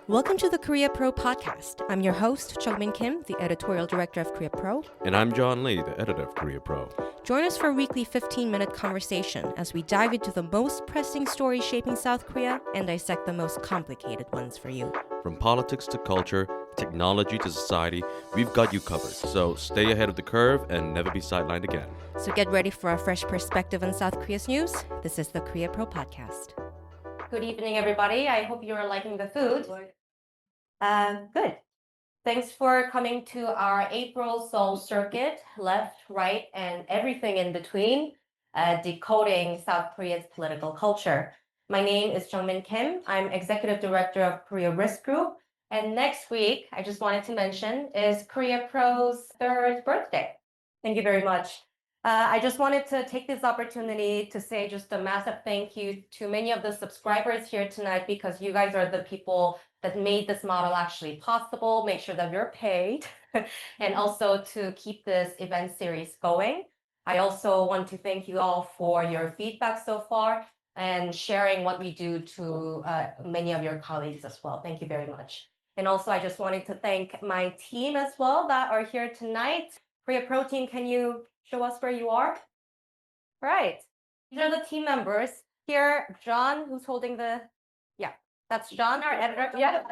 Welcome to the Korea Pro podcast. I'm your host, Jeongmin Kim, the editorial director of Korea Pro. And I'm John Lee, the editor of Korea Pro. Join us for a weekly 15-minute conversation as we dive into the most pressing stories shaping South Korea and dissect the most complicated ones for you. From politics to culture, technology to society, we've got you covered. So stay ahead of the curve and never be sidelined again. So get ready for a fresh perspective on South Korea's news. This is the Korea Pro podcast. Good evening, everybody. I hope you're liking the food. Good. Thanks for coming to our April Seoul circuit, left, right, and everything in between, decoding South Korea's political culture. My name is Jeongmin Kim. I'm executive director of Korea Risk Group. And next week, I just wanted to mention, is Korea Pro's third birthday. Thank you very much. I just wanted to take this opportunity to say just a massive thank you to many of the subscribers here tonight, because you guys are the people that made this model actually possible, make sure that you're paid, and also to keep this event series going. I also want to thank you all for your feedback so far and sharing what we do to many of your colleagues as well. Thank you very much. And also, I just wanted to thank my team as well that are here tonight. Korea Pro team, can you show us where you are? Right. These are the team members. Here, John, who's holding the, that's John, our editor. Yeah.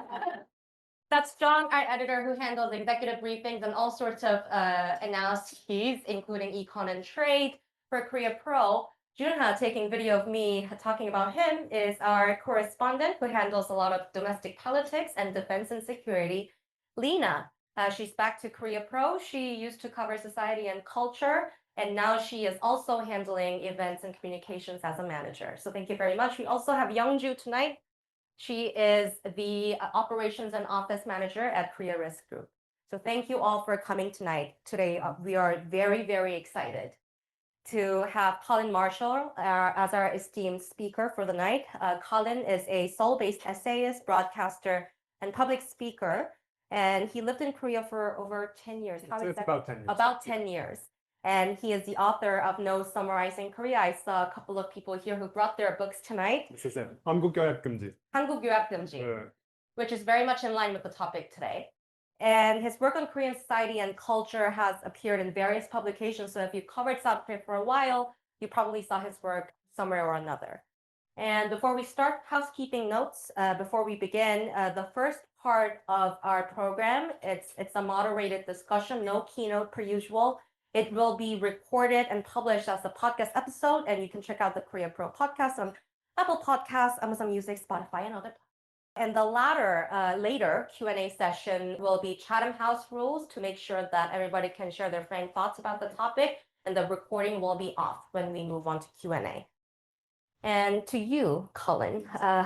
That's John, our editor, who handles executive briefings and all sorts of analyses, including econ and trade for Korea Pro. Junha, taking video of me talking about him, is our correspondent who handles a lot of domestic politics and defense and security. Lena, she's back to Korea Pro. She used to cover society and culture, and now she is also handling events and communications as a manager. So thank you very much. We also have Youngju tonight. She is the operations and office manager at Korea Risk Group. So thank you all for coming tonight. Today, we are very, very excited to have Colin Marshall as our esteemed speaker for the night. Colin is a Seoul-based essayist, broadcaster, and public speaker. And he lived in Korea for over 10 years. It's about 10 years. About 10 years. And he is the author of No Summarizing Korea. I saw a couple of people here who brought their books tonight. This is it. 한국 교육 금지. 한국 교육 금지, which is very much in line with the topic today. And his work on Korean society and culture has appeared in various publications. So if you covered South Korea for a while, you probably saw his work somewhere or another. And before we start, housekeeping notes. Before we begin, the first part of our program, it's a moderated discussion, no keynote per usual. It will be recorded and published as a podcast episode, and you can check out the Korea Pro podcast on Apple Podcasts, Amazon Music, Spotify, and other. And the later Q&A session will be Chatham House Rules to make sure that everybody can share their frank thoughts about the topic, and the recording will be off when we move on to Q&A. And to you, Colin,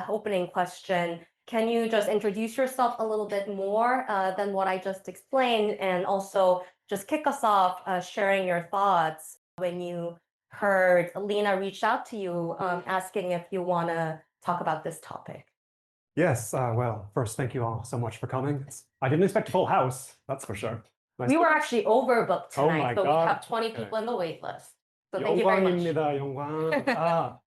opening question. Can you just introduce yourself a little bit more than what I just explained, and also just kick us off sharing your thoughts when you heard Lena reach out to you asking if you want to talk about this topic? Yes. Well, first, thank you all so much for coming. I didn't expect a full house, that's for sure. We were actually overbooked Oh tonight, my so we God. have 20 people in the wait list. So thank you very much. 영광입니다, 영광.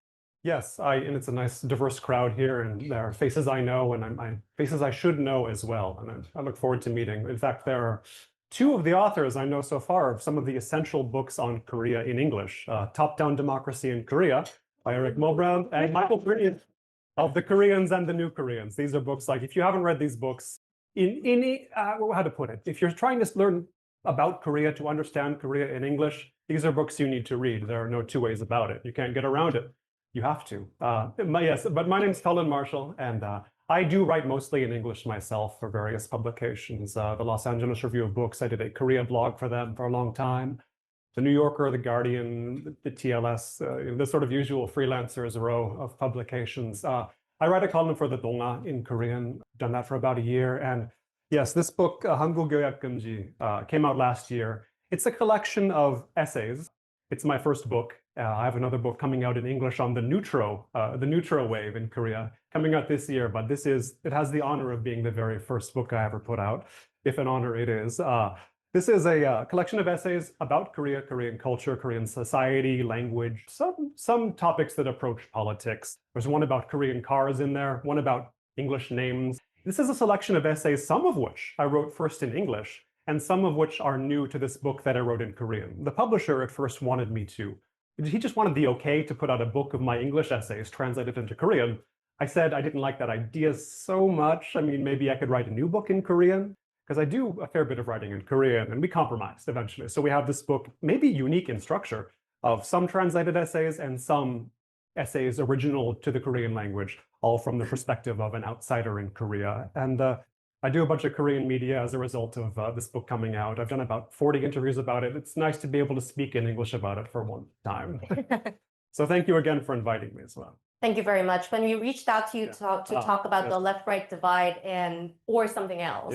Yes, and it's a nice diverse crowd here, and there are faces I know, and faces I should know as well. And I look forward to meeting. In fact, there are two of the authors I know so far of some of the essential books on Korea in English. Top-Down Democracy in Korea by Eric Mulbrand and Michael Britton of The Koreans and the New Koreans. These are books like, if you haven't read these books, how to put it? If you're trying to learn about Korea, to understand Korea in English, these are books you need to read. There are no two ways about it. You can't get around it. You have to. But my name's Colin Marshall, and I do write mostly in English myself for various publications. The Los Angeles Review of Books, I did a Korea blog for them for a long time. The New Yorker, The Guardian, the TLS, the sort of usual freelancers row of publications. I write a column for the Donga in Korean, done that for about a year. And yes, this book, 한국 교육 금지, came out last year. It's a collection of essays. It's my first book. I have another book coming out in English on the neutro wave in Korea, coming out this year. But it has the honor of being the very first book I ever put out, if an honor it is. This is a collection of essays about Korea, Korean culture, Korean society, language, some topics that approach politics. There's one about Korean cars in there, one about English names. This is a selection of essays, some of which I wrote first in English, and some of which are new to this book that I wrote in Korean. The publisher at first wanted me to. He just wanted the okay to put out a book of my English essays translated into Korean. I said I didn't like that idea so much. I mean, maybe I could write a new book in Korean, because I do a fair bit of writing in Korean, and we compromised eventually. So we have this book, maybe unique in structure, of some translated essays and some essays original to the Korean language, all from the perspective of an outsider in Korea. And I do a bunch of Korean media as a result of this book coming out. I've done about 40 interviews about it. It's nice to be able to speak in English about it for one time. So thank you again for inviting me as well. Thank you very much. When we reached out to you to talk about the left-right divide or something else,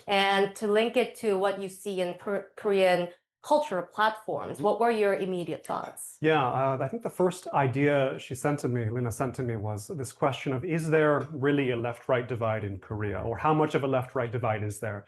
and to link it to what you see in Korean cultural platforms, what were your immediate thoughts? Yeah, I think the first idea Lena sent to me, was this question of, is there really a left-right divide in Korea? Or how much of a left-right divide is there?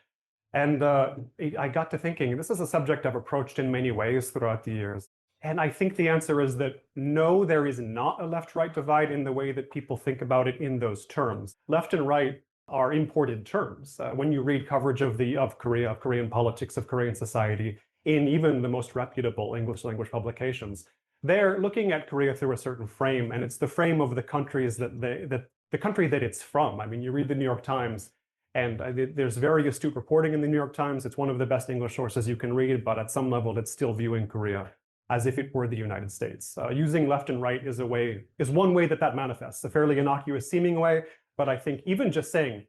And I got to thinking, this is a subject I've approached in many ways throughout the years. And I think the answer is that no, there is not a left-right divide in the way that people think about it in those terms. Left and right are imported terms. When you read coverage of Korea, of Korean politics, of Korean society, in even the most reputable English language publications, they're looking at Korea through a certain frame, and it's the frame of the countries the country that it's from. I mean, you read the New York Times, and there's very astute reporting in the New York Times. It's one of the best English sources you can read, but at some level, it's still viewing Korea as if it were the United States. Using left and right is one way that manifests, a fairly innocuous seeming way, but I think even just saying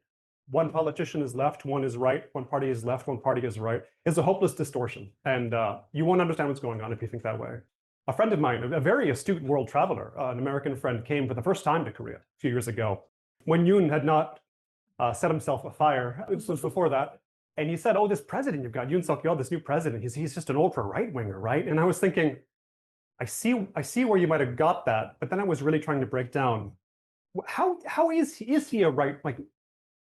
one politician is left, one is right, one party is left, one party is right, is a hopeless distortion. And you won't understand what's going on if you think that way. A friend of mine, a very astute world traveler, an American friend, came for the first time to Korea a few years ago, when Yoon had not set himself afire. This was before that. And he said, oh, this president you've got, Yoon Suk-yeol, this new president, he's just an ultra right-winger, right? And I was thinking, I see where you might have got that, but then I was really trying to break down, how is he a right, like,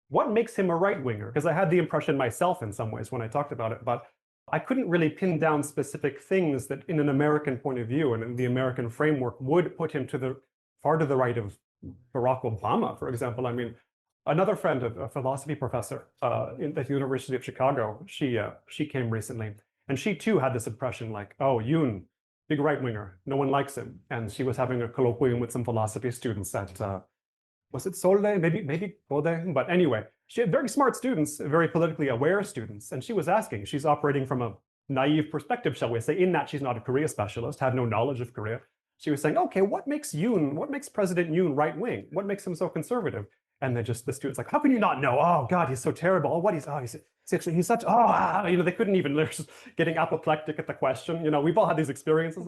what makes him a right-winger? Because I had the impression myself in some ways when I talked about it, but I couldn't really pin down specific things that in an American point of view and in the American framework would put him far to the right of Barack Obama, for example. I mean, another friend, a philosophy professor at the University of Chicago, she came recently, and she too had this impression like, oh, Yoon, big right-winger, no one likes him. And she was having a colloquium with some philosophy students at, was it Seoul? Maybe Bode? But anyway, she had very smart students, very politically aware students, and she was asking, she's operating from a naive perspective, shall we say, in that she's not a Korea specialist, had no knowledge of Korea. She was saying, okay, what makes President Yoon right-wing? What makes him so conservative? And the students like, how can you not know? Oh God, he's so terrible. Oh, he's such, they couldn't even, they're just getting apoplectic at the question. We've all had these experiences.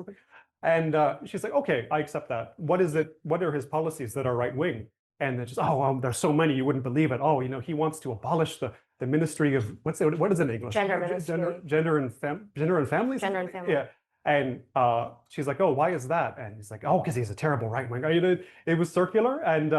And she's like, okay, I accept that. What are his policies that are right-wing? And they're just, there's so many, you wouldn't believe it. Oh, he wants to abolish the Ministry of, what is it in English? Gender Ministry. Gender and Families? Gender and Family. Yeah. And she's like, oh, why is that? And he's like, oh, because he's a terrible right-winger. It was circular. And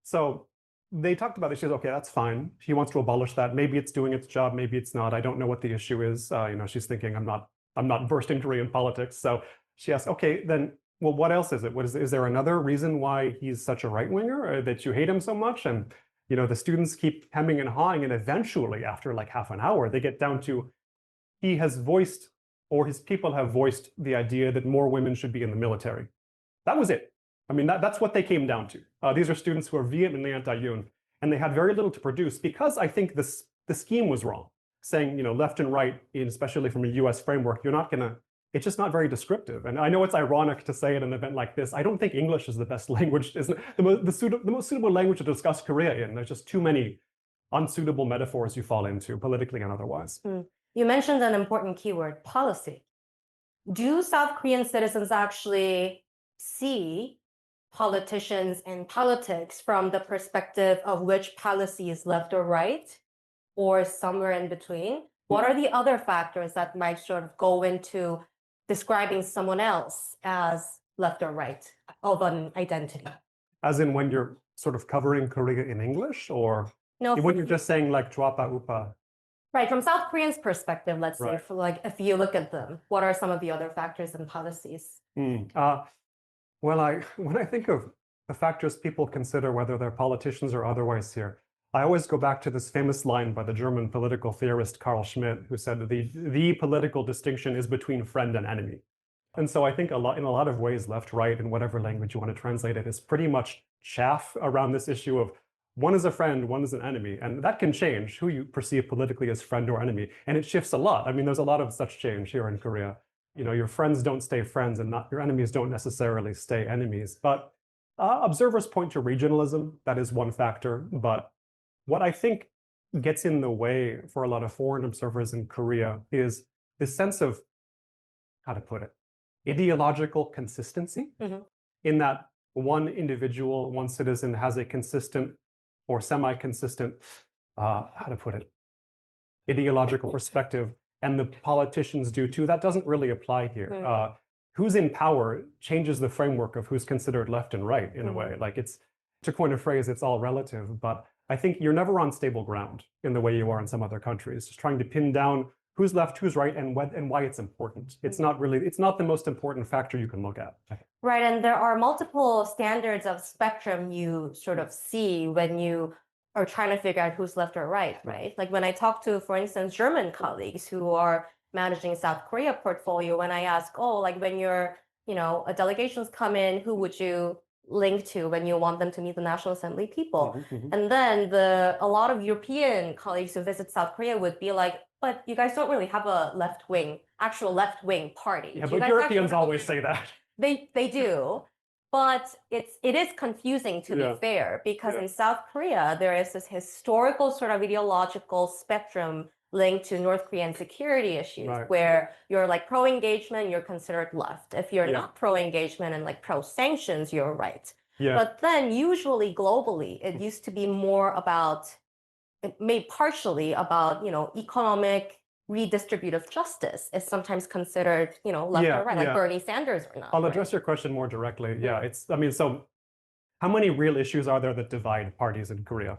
so they talked about it. She said, okay, that's fine. He wants to abolish that. Maybe it's doing its job. Maybe it's not. I don't know what the issue is. She's thinking, I'm not versed in Korean politics. So she asked, okay, then, well, what else is it? Is there another reason why he's such a right-winger, or that you hate him so much? And, the students keep hemming and hawing. And eventually, after like half an hour, they get down to, he has voiced, or his people have voiced, the idea that more women should be in the military. That was it. I mean, that's what they came down to. These are students who are vehemently anti-Yoon, and they had very little to produce because I think the scheme was wrong. Saying, left and right, especially from a US framework, it's just not very descriptive. And I know it's ironic to say at an event like this, I don't think English is the best language, isn't it? The most suitable language to discuss Korea in. There's just too many unsuitable metaphors you fall into, politically and otherwise. You mentioned an important keyword, policy. Do South Korean citizens actually see politicians and politics from the perspective of which policy is left or right, or somewhere in between? What are the other factors that might sort of go into describing someone else as left or right of an identity? As in when you're sort of covering Korea in English, or no, when you're just saying like Chwapa Upa? Right, from South Koreans' perspective, let's say, Right. for like if you look at them, what are some of the other factors and policies? When I think of the factors people consider, whether they're politicians or otherwise here, I always go back to this famous line by the German political theorist Carl Schmitt, who said that the political distinction is between friend and enemy. And so I think in a lot of ways, left, right, in whatever language you want to translate it, is pretty much chaff around this issue of one is a friend, one is an enemy. And that can change who you perceive politically as friend or enemy. And it shifts a lot. I mean, there's a lot of such change here in Korea. You know, your friends don't stay friends and your enemies don't necessarily stay enemies. But observers point to regionalism. That is one factor. But what I think gets in the way for a lot of foreign observers in Korea is this sense of, how to put it, ideological consistency, in that one individual, one citizen has a consistent or semi-consistent, how to put it, ideological perspective, and the politicians do too. That doesn't really apply here. Who's in power changes the framework of who's considered left and right in a way. Like, it's, to coin a phrase, it's all relative, but I think you're never on stable ground in the way you are in some other countries, just trying to pin down who's left, who's right, and why it's important. It's not the most important factor you can look at. Right, and there are multiple standards of spectrum you sort of see when you are trying to figure out who's left or right? Like when I talk to, for instance, German colleagues who are managing South Korea portfolio, when I ask, oh, like when your, a delegations come in, who would you link to when you want them to meet the National Assembly people? And then a lot of European colleagues who visit South Korea would be like, but you guys don't really have a actual left-wing party. Yeah, but Europeans always say that. They do, but it is confusing, to be fair, because in South Korea, there is this historical sort of ideological spectrum linked to North Korean security issues, where you're like pro-engagement, you're considered left. If you're not pro-engagement and like pro-sanctions, you're right. But then usually globally, it used to be more about, maybe partially about, economic redistributive justice is sometimes considered, left or right, like Bernie Sanders or not. I'll address your question more directly. So how many real issues are there that divide parties in Korea?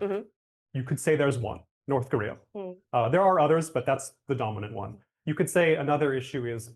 You could say there's one, North Korea. There are others, but that's the dominant one. You could say another issue is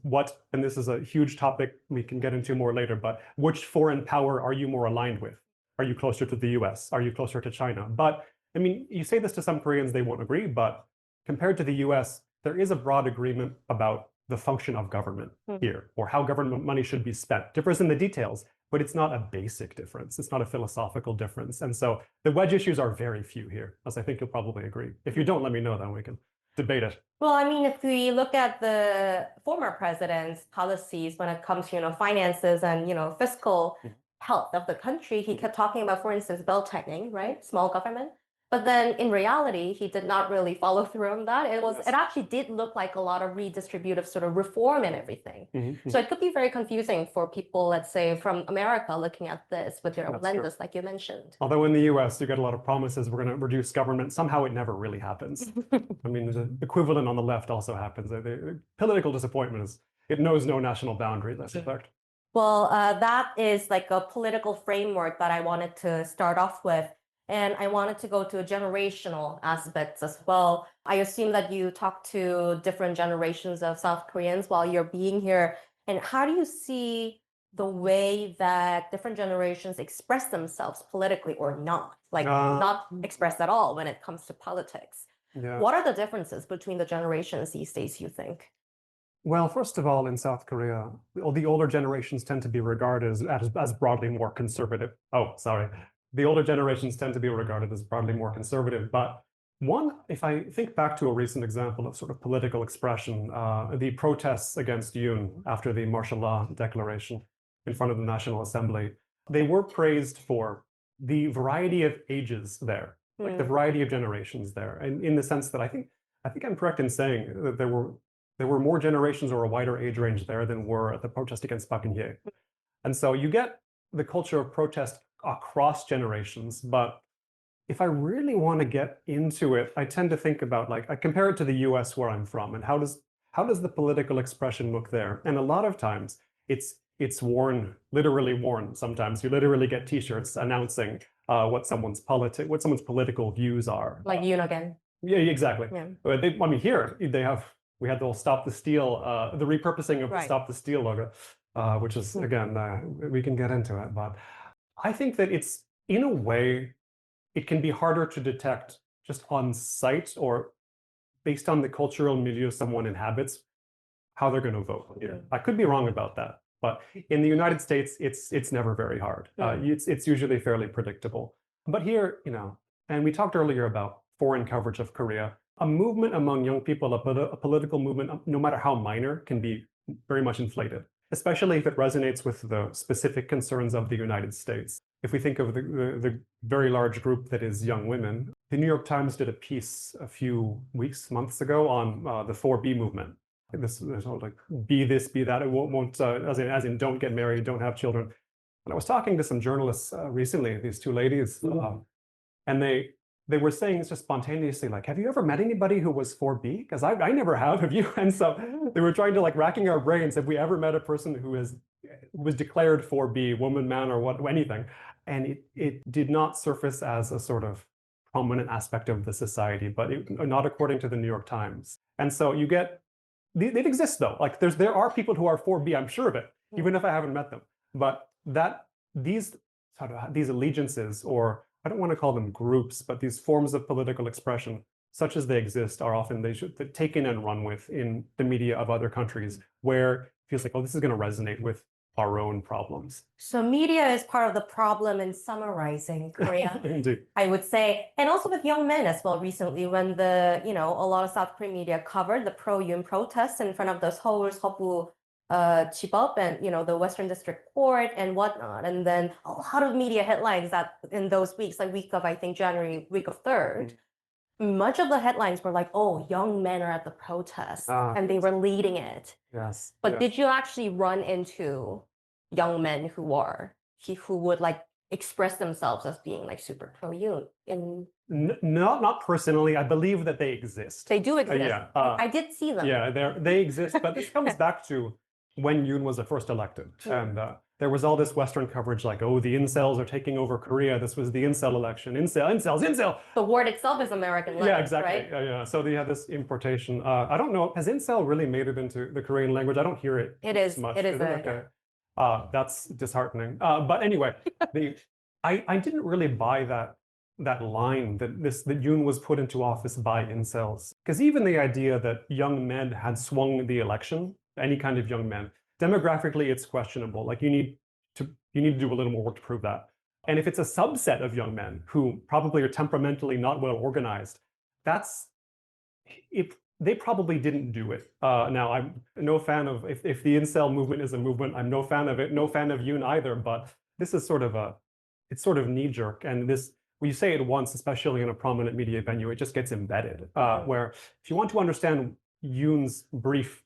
and this is a huge topic we can get into more later, but which foreign power are you more aligned with? Are you closer to the US? Are you closer to China? But I mean, you say this to some Koreans, they won't agree, but compared to the US, there is a broad agreement about the function of government here, or how government money should be spent. Differs in the details, but it's not a basic difference. It's not a philosophical difference. And so the wedge issues are very few here, as I think you'll probably agree. If you don't, let me know, then we can debate it. Well, I mean, if we look at the former president's policies when it comes to, finances and, fiscal health of the country, he kept talking about, for instance, belt tightening, right? Small government. But then in reality, he did not really follow through on that. It actually did look like a lot of redistributive sort of reform and everything. So it could be very confusing for people, let's say, from America looking at this with their own lenses, like you mentioned. Although in the US, you get a lot of promises, we're going to reduce government. Somehow it never really happens. I mean, the equivalent on the left also happens. The political disappointment it knows no national boundary, that's a fact. Well, that is like a political framework that I wanted to start off with. And I wanted to go to generational aspects as well. I assume that you talk to different generations of South Koreans while you're being here. And how do you see the way that different generations express themselves politically or not? Like not expressed at all when it comes to politics. What are the differences between the generations these days, you think? Well, first of all, in South Korea, the older generations tend to be regarded as broadly more conservative. The older generations tend to be regarded as broadly more conservative. But if I think back to a recent example of sort of political expression, the protests against Yoon after the martial law declaration in front of the National Assembly, they were praised for the variety of ages there, like the variety of generations there. And in the sense that I think I'm correct in saying that there were more generations or a wider age range there than were at the protest against Park Geun-hye. And so you get the culture of protest across generations. But if I really want to get into it, I tend to think about, like, I compare it to the US where I'm from, and how does the political expression look there? And a lot of times it's literally worn. Sometimes you literally get T-shirts announcing what someone's political views are. Like Yoon again. Yeah, exactly. Here we had the whole Stop the Steal, the repurposing of the Stop the Steal logo, which is, again, we can get into it, but I think that it's, in a way, it can be harder to detect just on sight or based on the cultural milieu someone inhabits, how they're going to vote here. I could be wrong about that, but in the United States, it's never very hard. It's usually fairly predictable. But here, and we talked earlier about foreign coverage of Korea. A movement among young people, a political movement, no matter how minor, can be very much inflated, especially if it resonates with the specific concerns of the United States. If we think of the very large group that is young women, the New York Times did a piece a few months ago on the 4B movement. This like be this, be that. It won't as in don't get married, don't have children. And I was talking to some journalists recently, these two ladies, and they were saying just spontaneously, like, have you ever met anybody who was 4B? Because I never have you? And so they were trying to like racking our brains. Have we ever met a person who was declared 4B, woman, man, or anything? And it did not surface as a sort of prominent aspect of the society, but not according to the New York Times. And so you get, they exist though. Like there are people who are 4B, I'm sure of it, even if I haven't met them. But these allegiances, or I don't want to call them groups, but these forms of political expression, such as they exist, are often taken and run with in the media of other countries, where it feels like, oh, this is going to resonate with our own problems. So media is part of the problem in summarizing Korea. Indeed. I would say, and also with young men as well recently, when a lot of South Korean media covered the pro-Yoon protests in front of the Seoul Seobu Jibop and the Western District Court and whatnot, and then a lot of media headlines that in those weeks, like week of I think January, week of 3rd, much of the headlines were like, oh, young men are at the protest and they were leading it. Yes. But did you actually run into young men who would like express themselves as being like super pro-Yoon? Not personally. I believe that they exist. They do exist. Yeah. I did see them. Yeah, they exist. But this comes back to when Yoon was first elected. And there was all this Western coverage like, oh, the incels are taking over Korea. This was the incel election. Incel. The word itself is American language, yeah, exactly. right? Yeah. So they have this importation. I don't know. Has incel really made it into the Korean language? I don't hear it. It is. Much. It is. Okay. That's disheartening. But anyway, I didn't really buy that line that Yoon was put into office by incels, because even the idea that young men had swung the election, any kind of young men, demographically it's questionable. Like you need to do a little more work to prove that. And if it's a subset of young men who probably are temperamentally not well organized, they probably didn't do it. Now, I'm no fan of, if the incel movement is a movement, I'm no fan of it, no fan of Yoon either, but this is it's sort of knee-jerk. And when you say it once, especially in a prominent media venue, it just gets embedded. Where if you want to understand Yoon's brief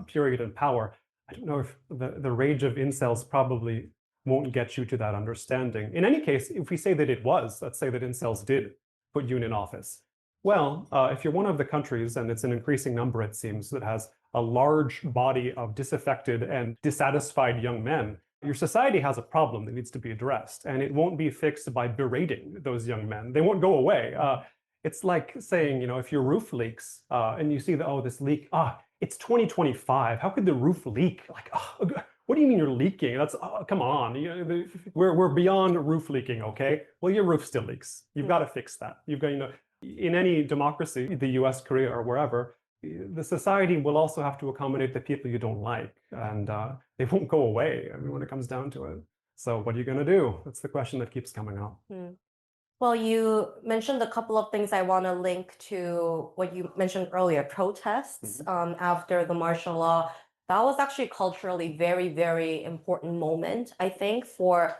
period in power, I don't know if the rage of incels probably won't get you to that understanding. In any case, if we say that let's say that incels did put Yoon in office. Well, if you're one of the countries, and it's an increasing number, it seems, that has a large body of disaffected and dissatisfied young men, your society has a problem that needs to be addressed, and it won't be fixed by berating those young men. They won't go away. It's like saying, if your roof leaks and you see this leak, it's 2025. How could the roof leak? Like, what do you mean you're leaking? That's come on. We're beyond roof leaking, okay? Well, your roof still leaks. You've got to fix that. You've got, in any democracy, the US, Korea, or wherever, the society will also have to accommodate the people you don't like, and they won't go away. I mean, when it comes down to it. So what are you going to do? That's the question that keeps coming up. Well, you mentioned a couple of things I want to link to what you mentioned earlier, protests after the martial law. That was actually culturally very, very important moment, I think, for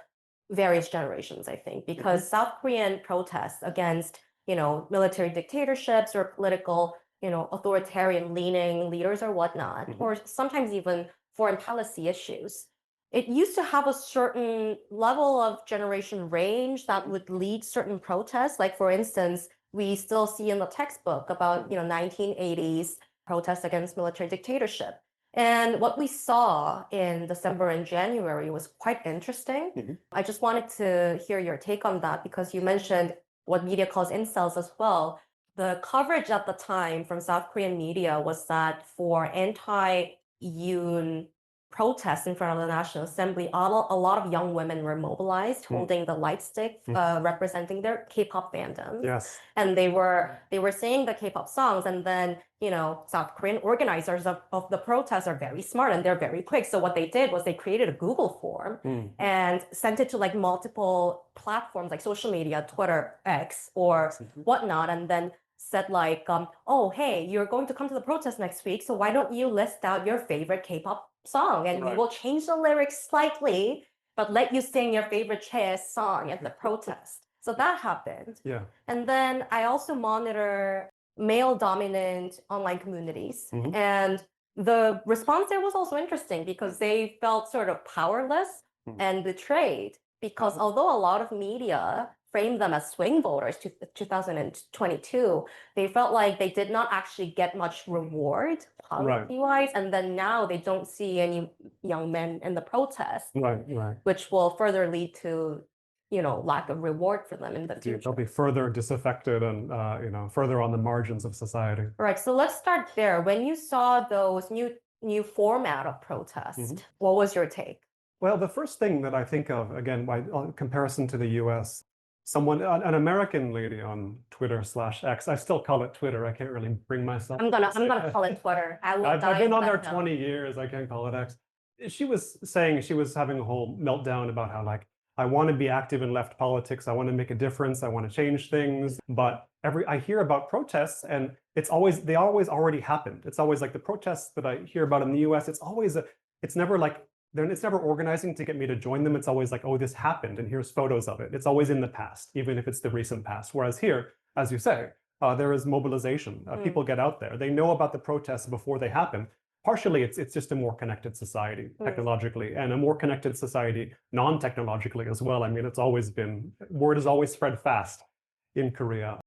various generations, I think, because South Korean protests against, military dictatorships or political, authoritarian leaning leaders or whatnot, or sometimes even foreign policy issues. It used to have a certain level of generation range that would lead certain protests. Like, for instance, we still see in the textbook about, 1980s protests against military dictatorship. And what we saw in December and January was quite interesting. I just wanted to hear your take on that, because you mentioned what media calls incels as well. The coverage at the time from South Korean media was that for anti-Yoon protests in front of the National Assembly, a lot of young women were mobilized, holding the light stick, representing their K-pop fandom. Yes. And they were singing the K-pop songs, and then South Korean organizers of the protests are very smart and they're very quick. So what they did was they created a Google form and sent it to like multiple platforms like social media, Twitter, X, or whatnot, and then said like, oh, hey, you're going to come to the protest next week, so why don't you list out your favorite K-pop song, and we will change the lyrics slightly, but let you sing your favorite Chase song at the protest. So that happened. Yeah. And then I also monitor male-dominant online communities, and the response there was also interesting because they felt sort of powerless and betrayed, because although a lot of media framed them as swing voters to 2022, they felt like they did not actually get much reward policy-wise, and then now they don't see any young men in the protest, which will further lead to lack of reward for them in the future. They'll be further disaffected and further on the margins of society. Right. So let's start there. When you saw those new format of protest, what was your take? Well, the first thing that I think of, again, by comparison to the US, an American lady on Twitter/X, I still call it Twitter. I can't really bring myself. I'm gonna call it Twitter. I've been on there 20 years. I can't call it X. She was saying, she was having a whole meltdown about how like, I want to be active in left politics. I want to make a difference. I want to change things. But I hear about protests, and they always already happened. It's always like the protests that I hear about in the US. It's never like, it's never organizing to get me to join them. It's always like, oh, this happened, and here's photos of it. It's always in the past, even if it's the recent past. Whereas here, as you say, there is mobilization. People get out there. They know about the protests before they happen. Partially, it's just a more connected society technologically, and a more connected society non-technologically as well. I mean, word has always spread fast in Korea.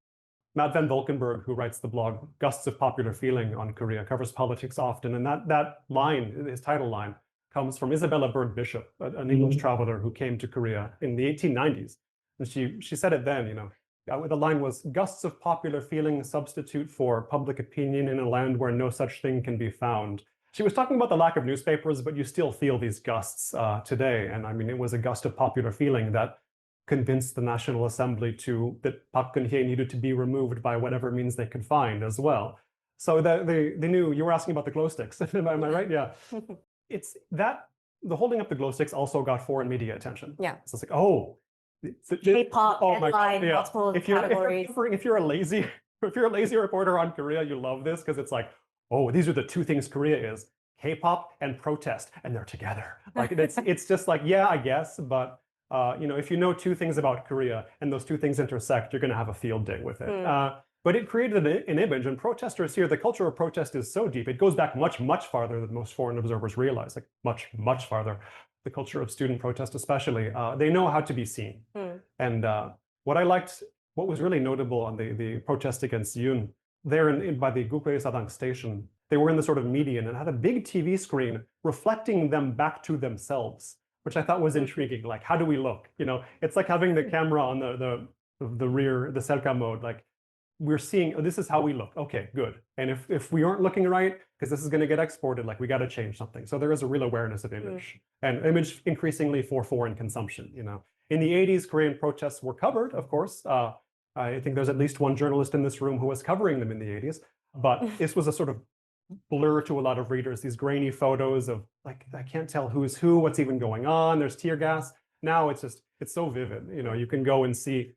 Matt Van Valkenburg, who writes the blog Gusts of Popular Feeling on Korea, covers politics often. And that line, his title line, comes from Isabella Bird Bishop, an English traveler who came to Korea in the 1890s. And she said it then, the line was, gusts of popular feeling substitute for public opinion in a land where no such thing can be found. She was talking about the lack of newspapers, but you still feel these gusts today. And I mean, it was a gust of popular feeling that convinced the National Assembly that Park Geun-hye needed to be removed by whatever means they could find as well. So they knew. You were asking about the glow sticks. Am I right? Yeah. It's that the holding up the glow sticks also got foreign media attention. Yeah. So it's like, oh, K-pop, headline, multiple categories. If you're a lazy reporter on Korea, you love this because it's like, oh, these are the two things Korea is: K-pop and protest, and they're together. Like it's just like, yeah, I guess, but if you know two things about Korea and those two things intersect, you're going to have a field day with it. But it created an image, and protesters here, the culture of protest is so deep. It goes back much, much farther than most foreign observers realize, like much, much farther. The culture of student protest especially, they know how to be seen. And what was really notable on the protest against Yoon, there by the Gukwae-Sadang station, they were in the sort of median and had a big TV screen reflecting them back to themselves, which I thought was intriguing. Like, how do we look? It's like having the camera on the rear, the selka mode, like, we're seeing, oh, this is how we look. Okay, good. And if we aren't looking right, because this is going to get exported, like, we got to change something. So there is a real awareness of image, and image increasingly for foreign consumption. In the 80s, Korean protests were covered, of course. I think there's at least one journalist in this room who was covering them in the 80s. But this was a sort of blur to a lot of readers, these grainy photos of, like, I can't tell who's who, what's even going on. There's tear gas. Now it's so vivid. You can go and see.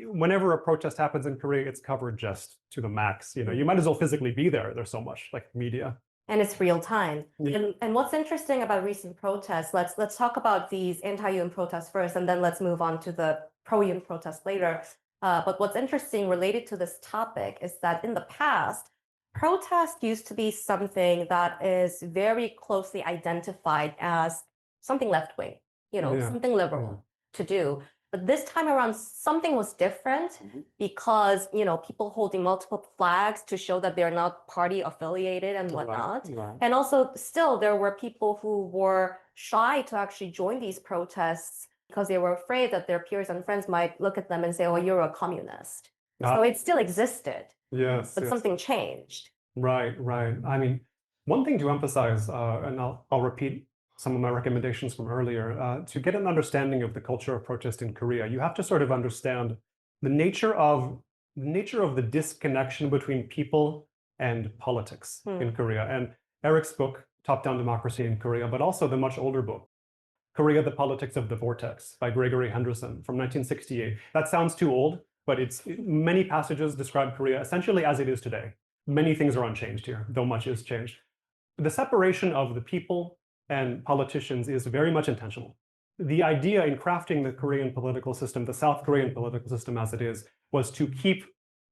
Whenever a protest happens in Korea, it's covered just to the max. You might as well physically be there. There's so much like media. And it's real time. Yeah. And what's interesting about recent protests, let's talk about these anti-Yoon protests first, and then let's move on to the pro-Yoon protests later. But what's interesting related to this topic is that in the past, protest used to be something that is very closely identified as something left-wing, something liberal to do. But this time around, something was different because, people holding multiple flags to show that they're not party affiliated and whatnot. Right. And also still there were people who were shy to actually join these protests because they were afraid that their peers and friends might look at them and say, oh, you're a communist. So it still existed. Yes. But something changed. Right. I mean, one thing to emphasize, and I'll repeat some of my recommendations from earlier, to get an understanding of the culture of protest in Korea, you have to sort of understand the nature of the disconnection between people and politics in Korea. And Eric's book, Top-Down Democracy in Korea, but also the much older book, Korea, the Politics of the Vortex by Gregory Henderson from 1968. That sounds too old, but many passages describe Korea essentially as it is today. Many things are unchanged here, though much is changed. The separation of the people and politicians is very much intentional. The idea in crafting the Korean political system, the South Korean political system as it is, was to keep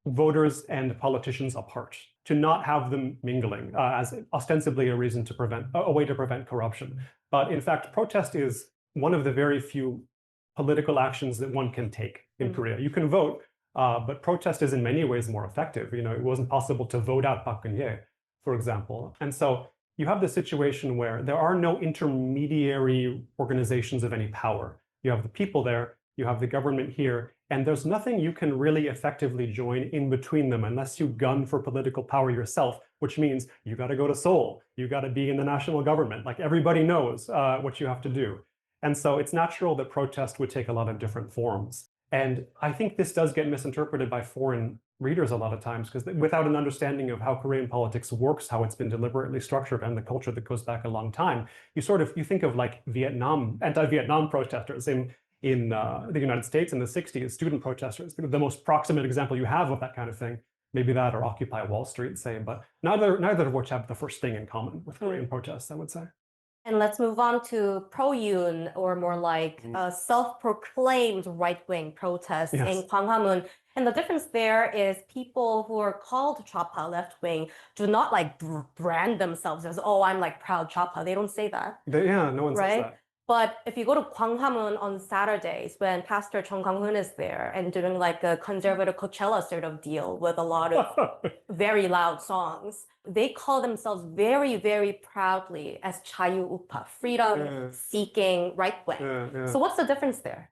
voters and politicians apart, to not have them mingling as ostensibly a reason to prevent, a way to prevent corruption. But in fact, protest is one of the very few political actions that one can take in Korea. You can vote, but protest is in many ways more effective. You know, it wasn't possible to vote out Park Geun-hye, for example. And so you have the situation where there are no intermediary organizations of any power. You have the people there, you have the government here, and there's nothing you can really effectively join in between them unless you gun for political power yourself, which means you got to go to Seoul, you got to be in the national government. Like everybody knows what you have to do. And so it's natural that protest would take a lot of different forms. And I think this does get misinterpreted by foreign readers a lot of times, because without an understanding of how Korean politics works, how it's been deliberately structured, and the culture that goes back a long time, you think of like Vietnam, anti-Vietnam protesters in the United States in the 60s, student protesters, the most proximate example you have of that kind of thing. Maybe that or Occupy Wall Street, say, but neither of which have the first thing in common with Korean protests, I would say. And let's move on to pro-Yoon, or more like self-proclaimed right-wing protests in Gwanghwamun. And the difference there is people who are called Chapa left-wing do not like brand themselves as, oh, I'm like proud Chapa. They don't say that. No one says that. But if you go to Gwanghwamun on Saturdays, when Pastor Chung Kang-hoon is there and doing like a conservative Coachella sort of deal with a lot of very loud songs, they call themselves very, very proudly as Chayu Upa, freedom-seeking right-wing. So what's the difference there?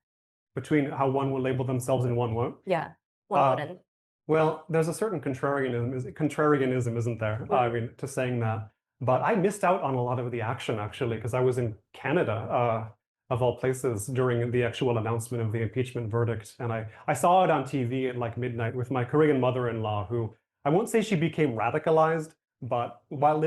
Between how one would label themselves and one won't? Yeah, one wouldn't. Well, there's a certain contrarianism, isn't there? I mean, to saying that. But I missed out on a lot of the action, actually, because I was in Canada, of all places, during the actual announcement of the impeachment verdict. And I saw it on TV at like midnight with my Korean mother-in-law, who I won't say she became radicalized, but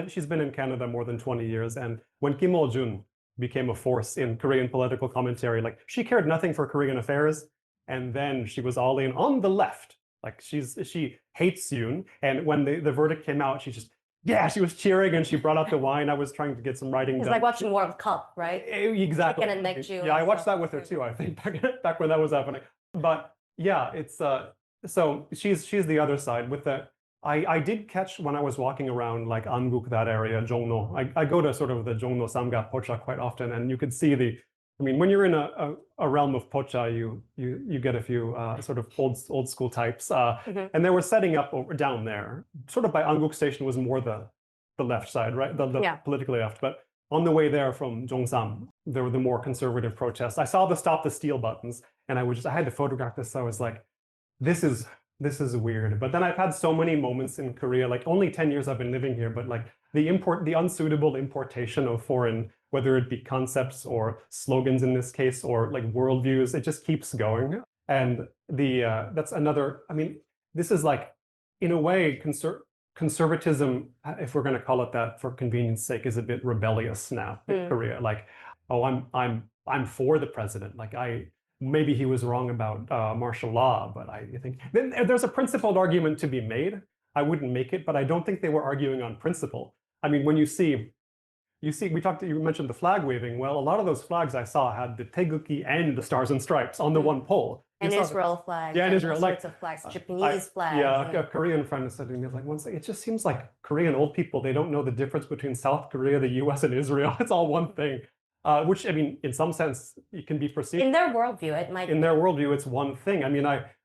she's been in Canada more than 20 years. And when Kim Il-jun became a force in Korean political commentary, like she cared nothing for Korean affairs. And then she was all in on the left. Like she hates Yoon. And when the verdict came out, she was cheering and she brought out the wine. I was trying to get some writing done. It's like watching World Cup, right? Exactly. Chicken and McJew. Yeah, I watched that with her too, I think, back when that was happening. But yeah, it's so she's the other side with the I did catch when I was walking around like Anguk, that area, Jeongno. I go to sort of the Jeongno Samga Pocha quite often, and you could see when you're in a realm of Pocha, you get a few sort of old school types, and they were setting up down there. Sort of by Anguk Station was more the left side, right? The politically left. But on the way there from Jongsan, there were the more conservative protests. I saw the Stop the Steal buttons, and I had to photograph this. So I was like, this is weird. But then I've had so many moments in Korea, like only 10 years I've been living here, but like the unsuitable importation of foreign, whether it be concepts or slogans in this case, or like worldviews, it just keeps going. And that's another, this is like, in a way, conservatism, if we're going to call it that for convenience sake, is a bit rebellious now in Korea. Like, oh, I'm for the president. Like maybe he was wrong about martial law, but I think then there's a principled argument to be made. I wouldn't make it, but I don't think they were arguing on principle. I mean, when you mentioned the flag waving. Well, a lot of those flags I saw had the Taeguki and the Stars and Stripes on the one pole. And Israel flags. Yeah, and Israel, like sorts of flags, Japanese flags. Yeah, a Korean friend said to me, like, once it just seems like Korean old people, they don't know the difference between South Korea, the US, and Israel. It's all one thing. Which, in some sense, it can be perceived. In their worldview, it might be. In their worldview, it's one thing.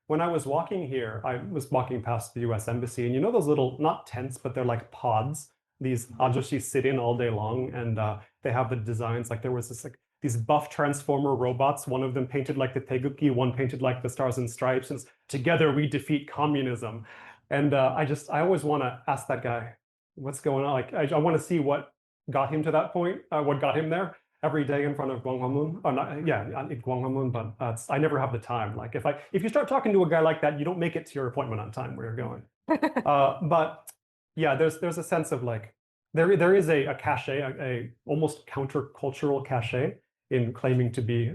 When I was walking here, I was walking past the US Embassy, and you know those little, not tents, but they're like pods. These ajoshi sit in all day long, and they have the designs. Like there was these buff transformer robots, one of them painted like the Taeguki, one painted like the Stars and Stripes, and together we defeat communism. And I always want to ask that guy, what's going on? Like I want to see what got him to that point, what got him there. every day in front of Gwanghwamun. Or not, yeah, in Gwanghwamun, but I never have the time. Like if you start talking to a guy like that, you don't make it to your appointment on time where you're going. But yeah, there's a sense of like there is a cachet, a almost countercultural cachet in claiming to be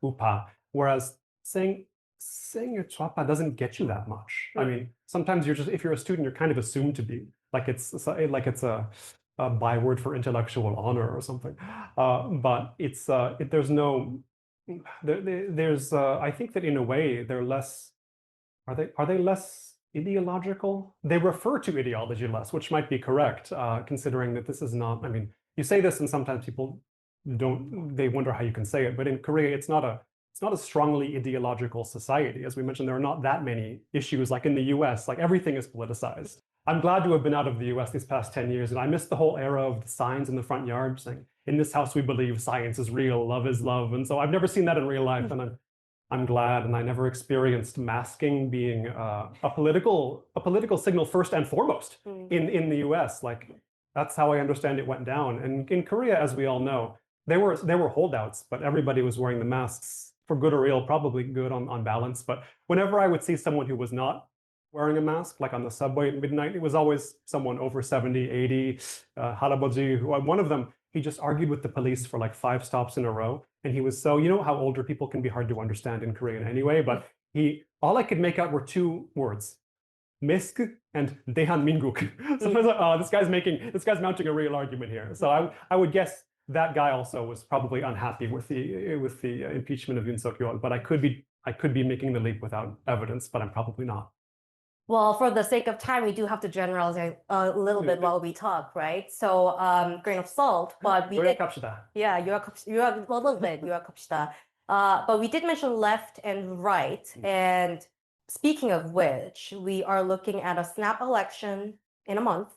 upa, whereas saying you're chwapa doesn't get you that much. I mean, sometimes if you're a student, you're kind of assumed to be like it's a byword for intellectual honor or something. But there's no there's I think that in a way they're less. Are they less ideological? They refer to ideology less, which might be correct, considering that this is not. I mean, you say this, and sometimes people don't. They wonder how you can say it. But in Korea, it's not a strongly ideological society. As we mentioned, there are not that many issues like in the US. Like everything is politicized. I'm glad to have been out of the US these past 10 years, and I missed the whole era of the signs in the front yard saying, "In this house we believe science is real, love is love." And so I've never seen that in real life, and I'm glad, and I never experienced masking being a political signal first and foremost in the US. Like that's how I understand it went down. And in Korea, as we all know, there were holdouts, but everybody was wearing the masks for good or ill, probably good on balance. But whenever I would see someone who was not wearing a mask, like on the subway at midnight, it was always someone over 70, 80, haraboji. One of them, he just argued with the police for like 5 stops in a row. And he was so, you know how older people can be hard to understand in Korean anyway, but all I could make out were 2 words, misk and 대한민국. So I was like, oh, this guy's mounting a real argument here. So I would guess that guy also was probably unhappy with the impeachment of Yoon Suk-yeol, but I could be making the leap without evidence, but I'm probably not. Well, for the sake of time, we do have to generalize a little bit while we talk, right? So, grain of salt, but we did, yeah, you're a little bit, but we did mention left and right. And speaking of which, we are looking at a snap election in a month.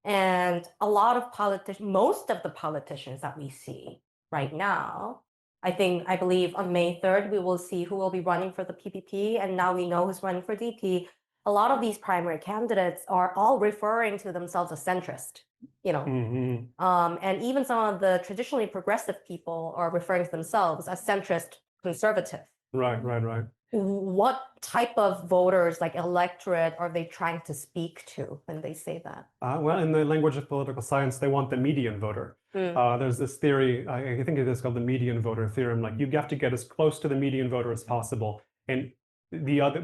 And most of the politicians that we see right now, I believe on May 3rd, we will see who will be running for the PPP. And now we know who's running for DP. A lot of these primary candidates are all referring to themselves as centrist, and even some of the traditionally progressive people are referring to themselves as centrist conservative. Right. What type of voters, like electorate, are they trying to speak to when they say that? Well, in the language of political science, they want the median voter. There's this theory, I think it is called the median voter theorem. Like you have to get as close to the median voter as possible. And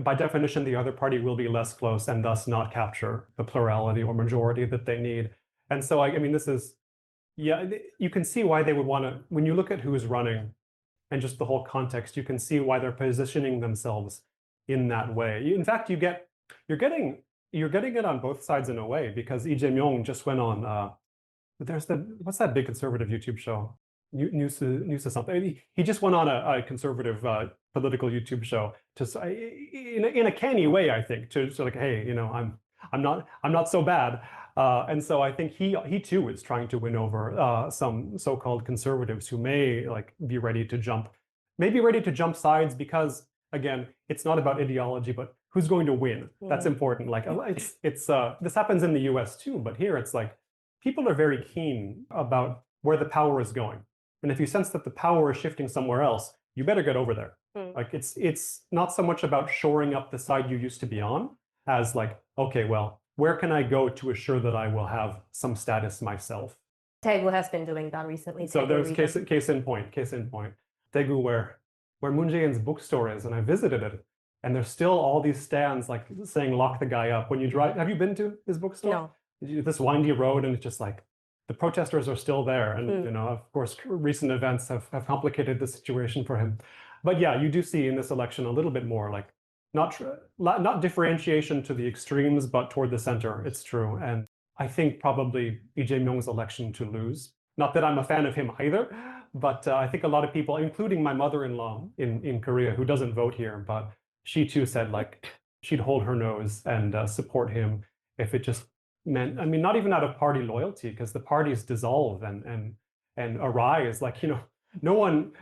by definition, the other party will be less close and thus not capture the plurality or majority that they need. And so, I mean, this is, yeah, you can see why they would want to, when you look at who's running and just the whole context, you can see why they're positioning themselves in that way. In fact, you're getting it on both sides in a way, because Lee Jae-myung just went on, what's that big conservative YouTube show? News or something. He just went on a conservative political YouTube show in a canny way, I think, to like, hey, I'm not so bad. And so I think he too is trying to win over some so-called conservatives who may like be ready to jump sides, because again, it's not about ideology, but who's going to win. That's important. Like it's this happens in the US too, but here it's like people are very keen about where the power is going. And if you sense that the power is shifting somewhere else, you better get over there. Like it's not so much about shoring up the side you used to be on as like, okay, well, where can I go to assure that I will have some status myself? Daegu has been doing that recently. So there's case in point. Daegu, where Moon Jae-in's bookstore is, and I visited it, and there's still all these stands like saying lock the guy up when you drive. Have you been to his bookstore? No. This windy road, and it's just like the protesters are still there. And of course, recent events have complicated the situation for him. But yeah, you do see in this election a little bit more like not differentiation to the extremes, but toward the center. It's true. And I think probably Lee Jae-myung's election to lose. Not that I'm a fan of him either, but I think a lot of people, including my mother-in-law in Korea, who doesn't vote here, but she too said like she'd hold her nose and support him if it just meant, I mean, not even out of party loyalty, because the parties dissolve and arise. Like, no one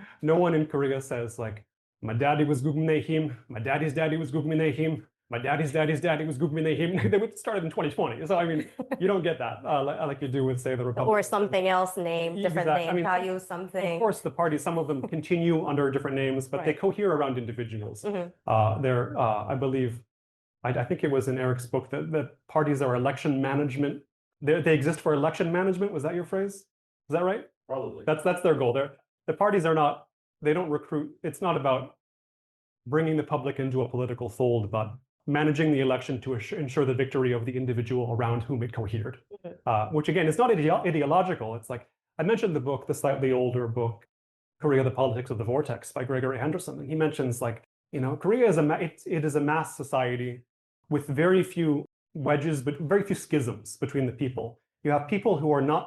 in Korea says like, my daddy was Gugminehim, my daddy's daddy was Gugminehim, my daddy's daddy was Jeongmin. They would started in 2020. So I mean, you don't get that like you do with, say, the Republic. Or something else named, different Exactly. name, I mean, value something. Of course, the parties, some of them continue under different names, but they Right. cohere around individuals. Mm-hmm. They're, I believe, I think it was in Eric's book that parties are election management. They exist for election management. Was that your phrase? Is that right? Probably. That's their goal. The parties are not, they don't recruit. It's not about bringing the public into a political fold, but managing the election to ensure the victory of the individual around whom it cohered. Which again, it's not ideological. It's like, I mentioned the book, the slightly older book, Korea, the Politics of the Vortex by Gregory Henderson. And he mentions like, Korea is it is a mass society with very few wedges, but very few schisms between the people. You have people who are not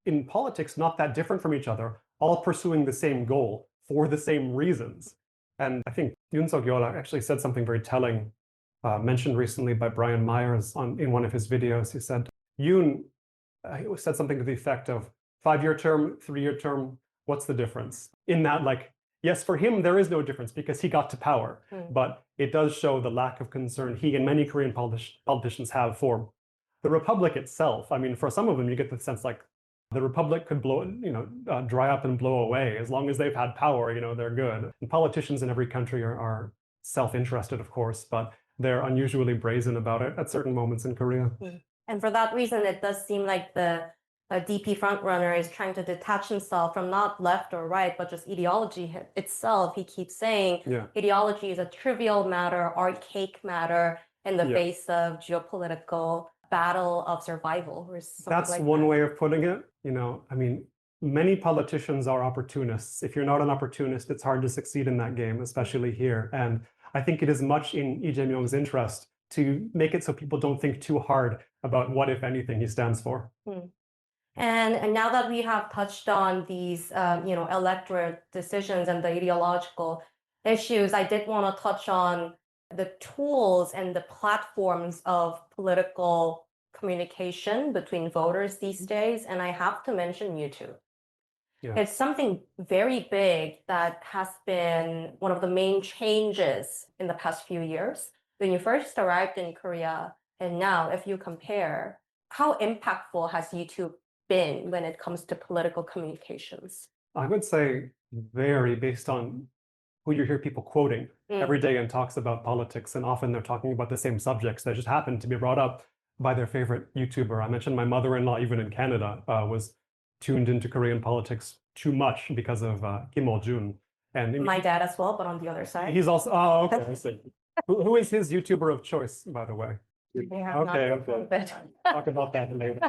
in politics, not that different from each other, all pursuing the same goal for the same reasons. And I think Yoon Suk-yeol actually said something very telling, mentioned recently by Brian Myers in one of his videos. He said, Yoon said something to the effect of 5-year term, 3-year term, what's the difference? In that, like, yes, for him, there is no difference because he got to power, but it does show the lack of concern he and many Korean politicians have for the republic itself. I mean, for some of them, you get the sense like the republic could dry up and blow away. As long as they've had power, they're good. And politicians in every country are self-interested, of course, but they're unusually brazen about it at certain moments in Korea. And for that reason, it does seem like the DP frontrunner is trying to detach himself from not left or right, but just ideology itself. He keeps saying ideology is a trivial matter, archaic matter in the face of geopolitical battle of survival. Or That's like one that. way of putting it. I mean, many politicians are opportunists. If you're not an opportunist, it's hard to succeed in that game, especially here. And I think it is much in Lee Jae-myung's interest to make it so people don't think too hard about what, if anything, he stands for. And now that we have touched on these, electorate decisions and the ideological issues, I did want to touch on the tools and the platforms of political communication between voters these days. And I have to mention YouTube. It's something very big that has been one of the main changes in the past few years. When you first arrived in Korea and now, if you compare, how impactful has YouTube been when it comes to political communications? I would say vary based on who you hear people quoting every day in talks about politics. And often they're talking about the same subjects that just happen to be brought up by their favorite YouTuber. I mentioned my mother-in-law, even in Canada, was tuned into Korean politics too much because of Kim Il-jun. And my dad as well, but on the other side. He's also, okay, I see. Who is his YouTuber of choice, by the way? Okay. Talk about that later.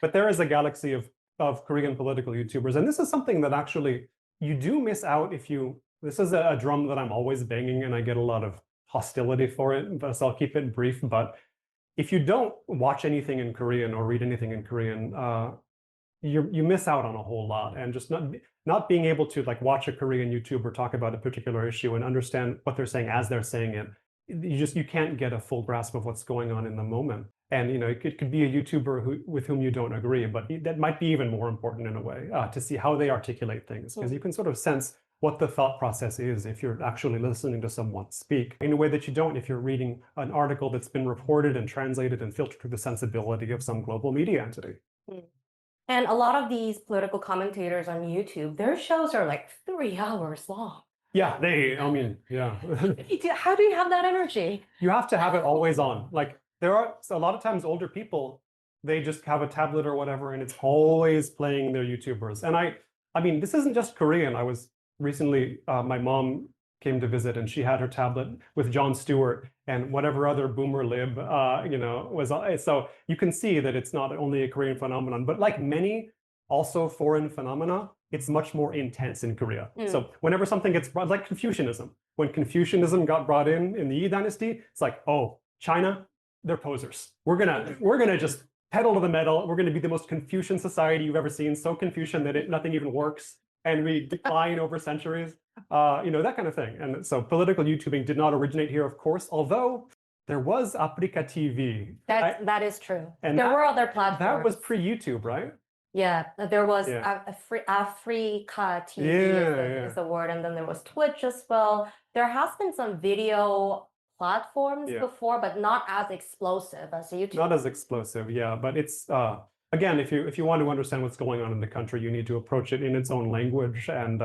But there is a galaxy of Korean political YouTubers. And this is something that actually you do miss out if you, this is a drum that I'm always banging and I get a lot of hostility for it, but so I'll keep it brief. But if you don't watch anything in Korean or read anything in Korean, you miss out on a whole lot. And just not being able to like watch a Korean YouTuber talk about a particular issue and understand what they're saying as they're saying it, you can't get a full grasp of what's going on in the moment. And it could be a YouTuber with whom you don't agree, but that might be even more important in a way to see how they articulate things, because you can sort of sense what the thought process is if you're actually listening to someone speak in a way that you don't if you're reading an article that's been reported and translated and filtered through the sensibility of some global media entity. And a lot of these political commentators on YouTube, their shows are like 3 hours long. Yeah, I mean, yeah. How do you have that energy? You have to have it always on. Like there are a lot of times older people, they just have a tablet or whatever, and it's always playing their YouTubers. And I mean, this isn't just Korean. I was recently, my mom came to visit and she had her tablet with Jon Stewart and whatever other boomer lib, was. So you can see that it's not only a Korean phenomenon, but like many also foreign phenomena, it's much more intense in Korea. So whenever something gets brought, like Confucianism, when Confucianism got brought in the Yi Dynasty, it's like, oh, China, they're posers. We're gonna just pedal to the metal. We're gonna be the most Confucian society you've ever seen, so Confucian that nothing even works, and we decline over centuries. That kind of thing. And so political YouTubing did not originate here, of course, although there was Africa TV. That is true. And there were other platforms. That was pre-YouTube, right? Yeah, there was Africa TV is the word, and then there was Twitch as well. There has been some video platforms Yeah. before, but not as explosive as YouTube. Not as explosive, yeah, but it's again, if you want to understand what's going on in the country, you need to approach it in its own language. And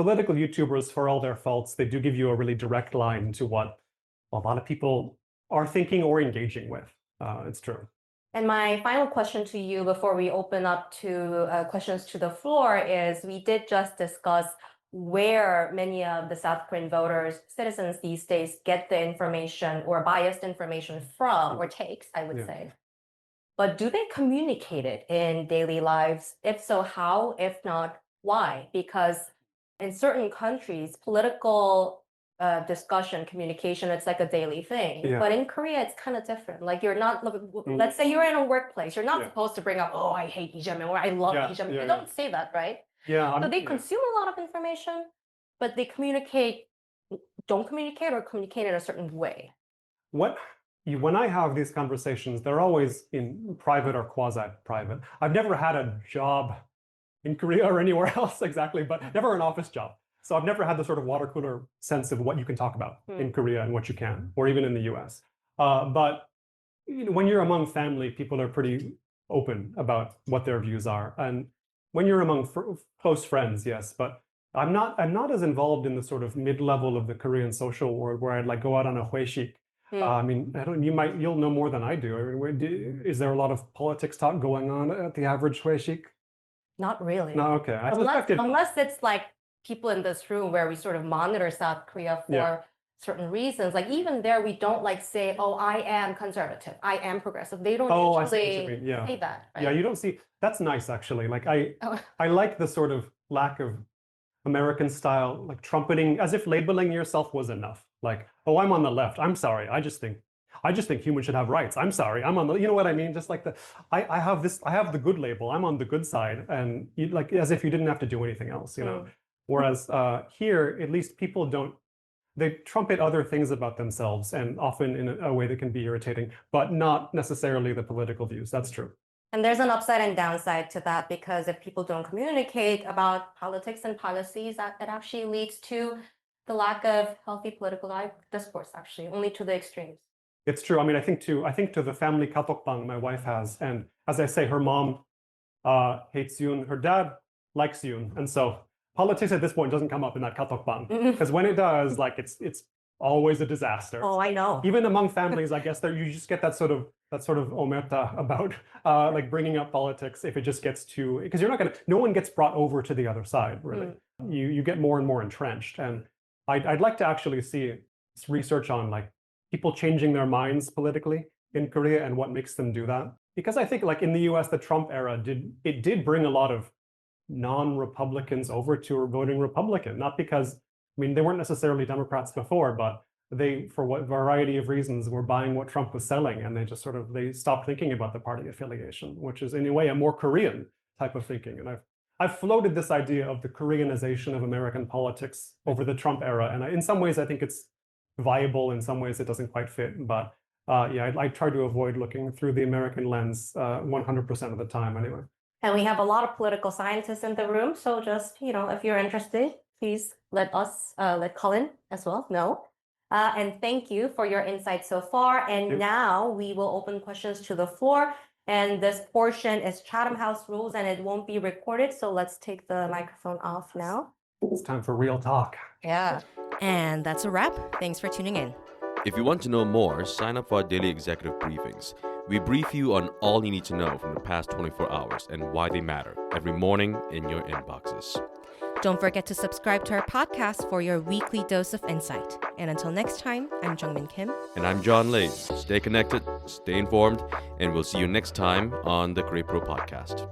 political YouTubers, for all their faults, they do give you a really direct line to what a lot of people are thinking or engaging with. It's true. And my final question to you before we open up to questions to the floor is, we did just discuss where many of the South Korean voters, citizens these days, get the information or biased information from, or takes, I would Yeah. say. But do they communicate it in daily lives? If so, how? If not, why? Because in certain countries, political discussion, communication, it's like a daily thing. Yeah. But in Korea, it's kind of different. Like you're not, let's say you're in a workplace, you're not Yeah. supposed to bring up, oh, I hate Jeongmin or I love Yeah, Jeongmin. yeah, You yeah. don't say that, right? Yeah, So they yeah. consume a lot of information, but they don't communicate or communicate in a certain way. When I have these conversations, they're always in private or quasi-private. I've never had a job in Korea or anywhere else exactly, but never an office job. So I've never had the sort of water cooler sense of what you can talk about in Korea and what you can, or even in the US. But when you're among family, people are pretty open about what their views are. And when you're among close friends, yes, but I'm not as involved in the sort of mid-level of the Korean social world where I'd like go out on a hueshik. I mean, you'll know more than I do. I mean, is there a lot of politics talk going on at the average hueshik? Not really. No, okay. Unless it's like people in this room where we sort of monitor South Korea for certain reasons. Like even there, we don't like say, oh, I am conservative, I am progressive. They don't usually say that. Right? Yeah, you don't see. That's nice, actually. Like I like the sort of lack of American style, like trumpeting, as if labeling yourself was enough. Like, oh, I'm on the left. I'm sorry. I just think humans should have rights. I'm sorry. I'm on the, you know what I mean? Just like I have the good label. I'm on the good side, and like as if you didn't have to do anything else, you know. Whereas here, at least people don't. They trumpet other things about themselves, and often in a way that can be irritating, but not necessarily the political views. That's true. And there's an upside and downside to that, because if people don't communicate about politics and policies, that it actually leads to the lack of healthy political discourse, actually, only to the extremes. It's true. I mean, I think to the family katokbang my wife has, and as I say, her mom hates Yoon, her dad likes Yoon, and so politics at this point doesn't come up in that katokbang, because when it does, like it's always a disaster. Oh, I know. Even among families, I guess you just get that sort of omerta about like bringing up politics if it just gets too, because no one gets brought over to the other side, really. You get more and more entrenched, and I'd like to actually see research on like people changing their minds politically in Korea and what makes them do that. Because I think like in the US, the Trump era did bring a lot of non-Republicans over to voting Republican, not because, I mean, they weren't necessarily Democrats before, but they, for what variety of reasons, were buying what Trump was selling, and they stopped thinking about the party affiliation, which is in a way a more Korean type of thinking. And I've floated this idea of the Koreanization of American politics over the Trump era, and in some ways I think it's viable, in some ways it doesn't quite fit, but yeah, I try to avoid looking through the American lens 100% of the time anyway. And we have a lot of political scientists in the room, so just, if you're interested, please let Colin as well know. And thank you for your insights so far. And now we will open questions to the floor. And this portion is Chatham House rules, and it won't be recorded. So let's take the microphone off now. It's time for real talk. Yeah. And that's a wrap. Thanks for tuning in. If you want to know more, sign up for our daily executive briefings. We brief you on all you need to know from the past 24 hours and why they matter every morning in your inboxes. Don't forget to subscribe to our podcast for your weekly dose of insight. And until next time, I'm Jeongmin Kim. And I'm John Lay. Stay connected, stay informed, and we'll see you next time on the Korea Pro Podcast.